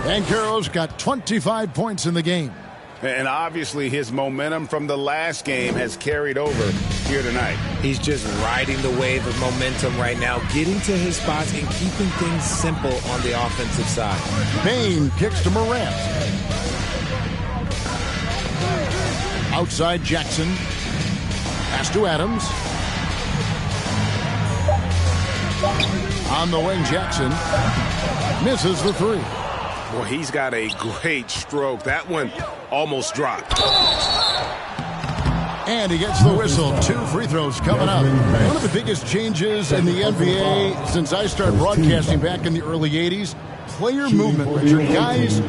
Banchero's got 25 points in the game. And obviously his momentum from the last game has carried over here tonight. He's just riding the wave of momentum right now, getting to his spots and keeping things simple on the offensive side. Bain kicks to Morant. Outside Jackson. Pass to Adams. On the wing, Jackson misses the 3. Well, he's got a great stroke. That one almost dropped. And he gets the whistle. 2 free throws coming up. One of the biggest changes in the NBA since I started broadcasting back in the early 80s, player movement, Richard. Guys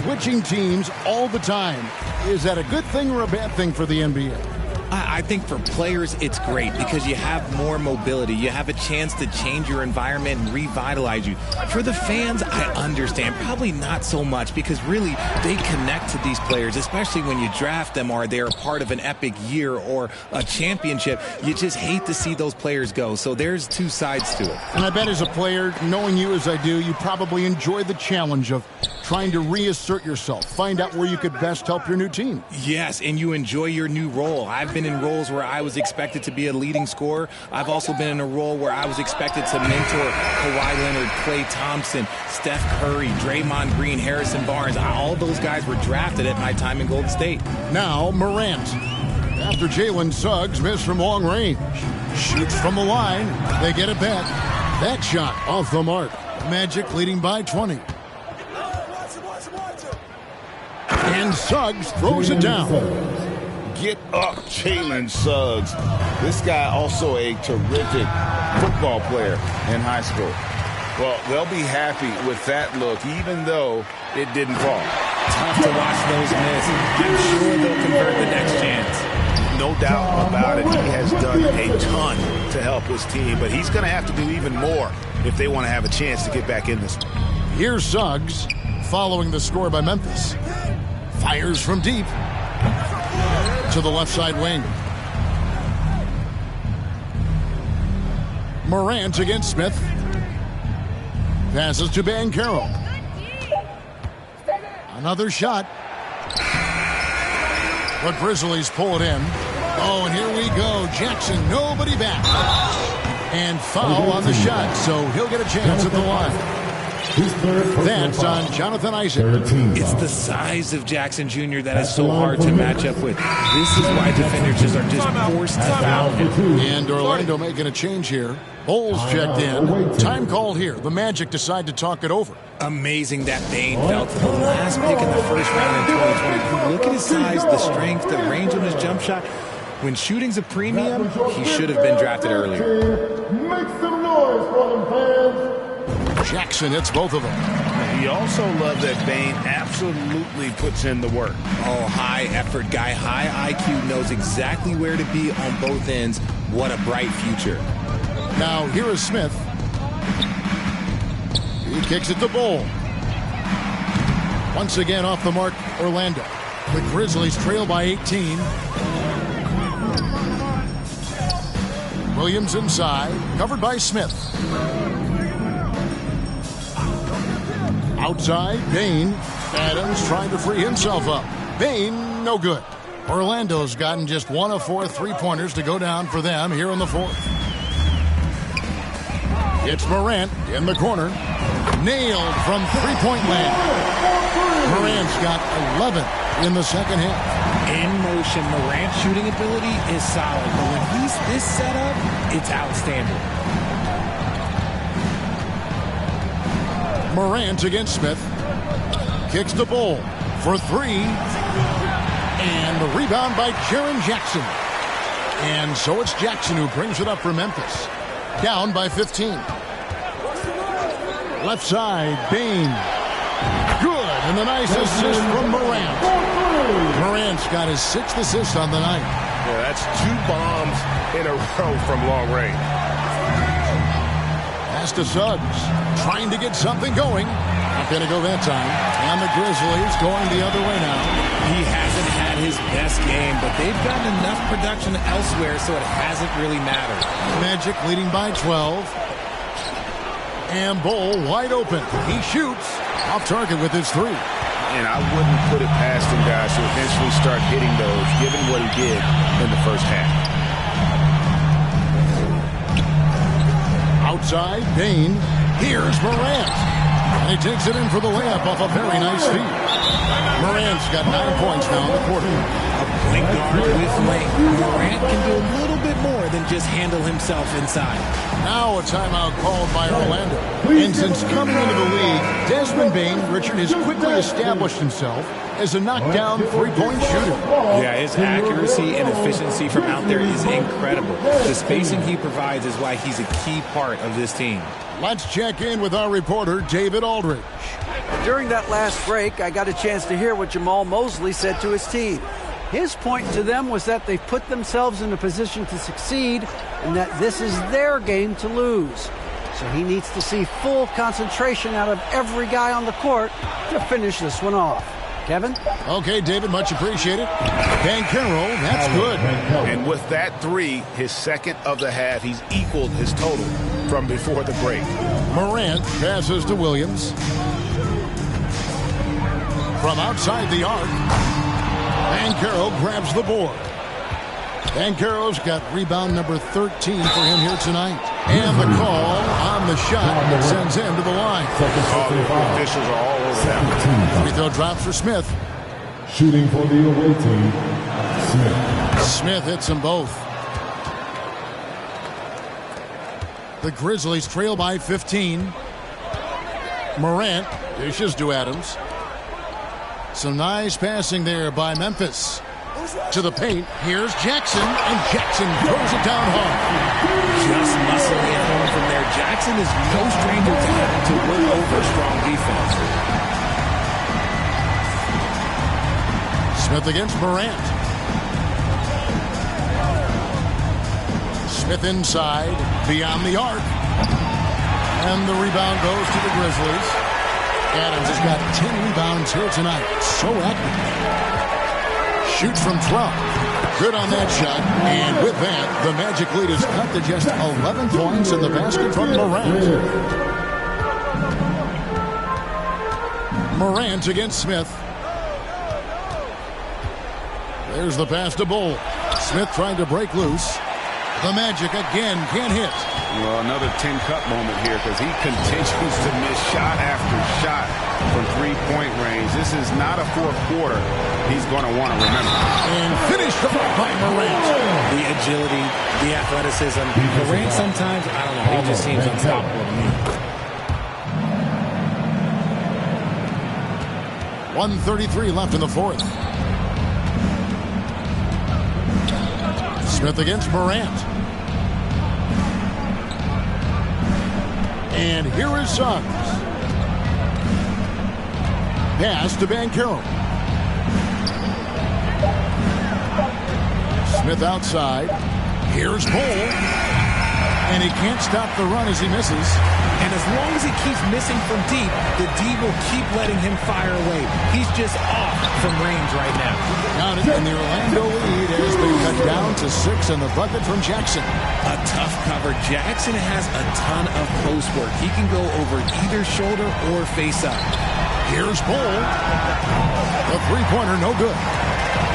switching teams all the time. Is that a good thing or a bad thing for the NBA? I think for players, it's great because you have more mobility. You have a chance to change your environment and revitalize you. For the fans, I understand. Probably not so much because really they connect to these players, especially when you draft them or they're a part of an epic year or a championship. You just hate to see those players go. So there's 2 sides to it. And I bet as a player, knowing you as I do, you probably enjoy the challenge of trying to reassert yourself, find out where you could best help your new team. Yes, and you enjoy your new role. I've been in roles where I was expected to be a leading scorer. I've also been in a role where I was expected to mentor Kawhi Leonard, Klay Thompson, Steph Curry, Draymond Green, Harrison Barnes. All those guys were drafted at my time in Golden State. Now Morant. After Jalen Suggs missed from long range. Shoots from the line. They get it back. That shot off the mark. Magic leading by 20. And Suggs throws it down. Get up, Jalen Suggs. This guy also a terrific football player in high school. Well, they'll be happy with that look, even though it didn't fall. Tough to watch those miss. I'm sure they'll convert the next chance. No doubt about it. He has done a ton to help his team, but he's going to have to do even more if they want to have a chance to get back in this. Here's Suggs following the score by Memphis. Fires from deep to the left side wing. Morant against Smith. Passes to Banchero. Another shot. But Grizzlies pull it in. Oh, and here we go. Jackson, nobody back. And foul on the shot, so he'll get a chance at the line. That's on Jonathan Isaac. It's the size of Jackson Jr. that is so hard to match up with. This is why defenders are just forced to foul him. And Orlando making a change here. Bulls checked in. Time called here. The Magic decide to talk it over. Amazing that Bain fell to the last pick in the first round in 2020. Look at his size, the strength, the range on his jump shot. When shooting's a premium, he should have been drafted earlier. Make some noise for them, fans. Jackson hits both of them. He also loved that Bain absolutely puts in the work. Oh, high effort guy, high IQ, knows exactly where to be on both ends. What a bright future. Now here is Smith. He kicks it to Bull. Once again off the mark, Orlando. The Grizzlies trail by 18. Williams inside, covered by Smith. Outside, Bain. Adams trying to free himself up. Bain, no good. Orlando's gotten just 1 of 4 three-pointers to go down for them here in the fourth. It's Morant in the corner. Nailed from three-point land. Morant's got 11 in the second half. In motion, Morant's shooting ability is solid, but when he this setup, it's outstanding. Morant against Smith. Kicks the ball for three. And the rebound by Jaren Jackson. And so it's Jackson who brings it up for Memphis. Down by 15. Left side, Bain. Good, and a nice assist from Morant. Morant's got his 6th assist on the night. Yeah, that's 2 bombs in a row from long range. Pass to Suggs, trying to get something going. Not going to go that time. And the Grizzlies going the other way now. He hasn't had his best game, but they've gotten enough production elsewhere, so it hasn't really mattered. Magic leading by 12. And Bull wide open. He shoots off target with his 3. And I wouldn't put it past him, guys, to eventually start hitting those, given what he did in the first half. Outside, Bain. Here's Morant. And he takes it in for the layup off a very nice feed. Morant's got 9 points now in the quarter. A point guard with length. Morant can do a little bit more than just handle himself inside. Now a timeout called by Orlando. And since coming into the league, Desmond Bain, Richard, has quickly established himself as a knockdown three-point shooter. Yeah, his accuracy and efficiency from out there is incredible. The spacing he provides is why he's a key part of this team. Let's check in with our reporter, David Aldridge. During that last break, I got a chance to hear what Jamal Mosley said to his team. His point to them was that they've put themselves in a position to succeed and that this is their game to lose. So he needs to see full concentration out of every guy on the court to finish this one off. Kevin? Okay, David, much appreciated. Banchero, that's good. And with that 3, his 2nd of the half, he's equaled his total from before the break. Morant passes to Williams. From outside the arc, Banchero grabs the board. Banchero's got rebound number 13 for him here tonight. And the call on the shot that sends him to the line. The officials are all over that. Free throw drops for Smith. Shooting for the away team, Smith. Smith hits them both. The Grizzlies trail by 15. Morant dishes to Adams. Some nice passing there by Memphis. To the paint, here's Jackson, and Jackson throws it down hard. Just muscling it home from there. Jackson is no stranger to having to work over strong defense. Smith against Morant. Smith inside, beyond the arc. And the rebound goes to the Grizzlies. Adams has got 10 rebounds here tonight. So active. Shoots from 12. Good on that shot. And with that, the Magic lead is cut to just 11 points in the basket from Morant. Morant against Smith. There's the pass to Bull. Smith trying to break loose. The Magic again can't hit. Well, another 10-cut moment here because he continues to miss shot after shot from three-point range. This is not a fourth quarter he's going to want to remember. And finished off by Morant. The agility, the athleticism. Morant sometimes, I don't know, he just seems unstoppable to me. 1:33 left in the fourth. Smith against Morant. And here is Suggs. Pass to Banchero. Smith outside. Here's Bull. And he can't stop the run as he misses. And as long as he keeps missing from deep, the D will keep letting him fire away. He's just off from range right now. Down in the Orlando lead as they cut down to 6 in the bucket from Jackson. A tough cover. Jackson has a ton of post work. He can go over either shoulder or face up. Here's Bull. The three-pointer, no good.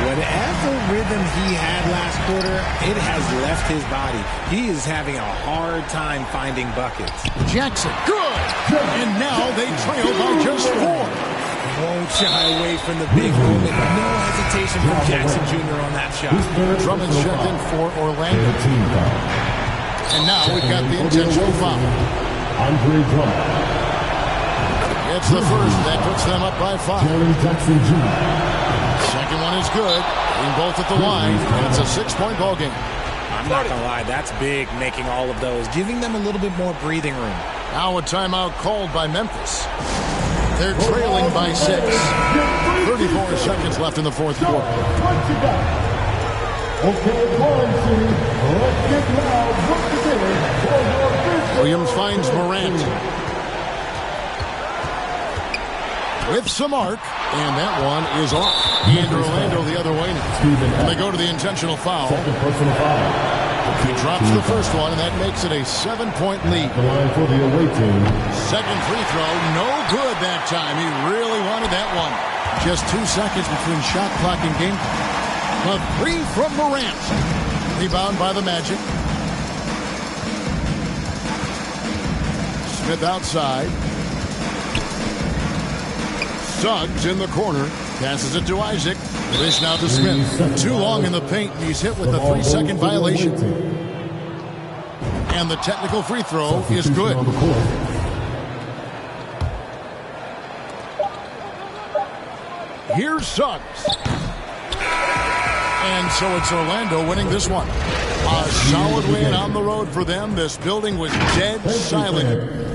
Whatever rhythm he had last quarter, it has left his body. He is having a hard time finding buckets. Jackson, good! And now they trail by just 4. Won't shy away from the big moment. No hesitation from Jackson Jr. on that shot. Drummond's checked in for Orlando. And now we've got the intentional foul. Andre Drummond. It's the first. That puts them up by 5. Jackson Jr. Second one is good. In both at the line. And it's a 6-point ball game. I'm not going to lie. That's big, making all of those. Giving them a little bit more breathing room. Now a timeout called by Memphis. They're trailing by 6. 34 seconds left in the fourth quarter. Williams finds Morant. With some arc, and that one is off. And Orlando the other way. And they go to the intentional foul. He drops the first one, and that makes it a 7-point lead. Second free throw, no good that time. He really wanted that one. Just 2 seconds between shot clock and game clock. A 3 from Morant. Rebound by the Magic. Smith outside. Suggs in the corner. Passes it to Isaac. This now to Smith. Too long in the paint, and he's hit with a 3-second violation. And the technical free throw is good. Here's Suggs. And so it's Orlando winning this one. A solid win on the road for them. This building was dead silent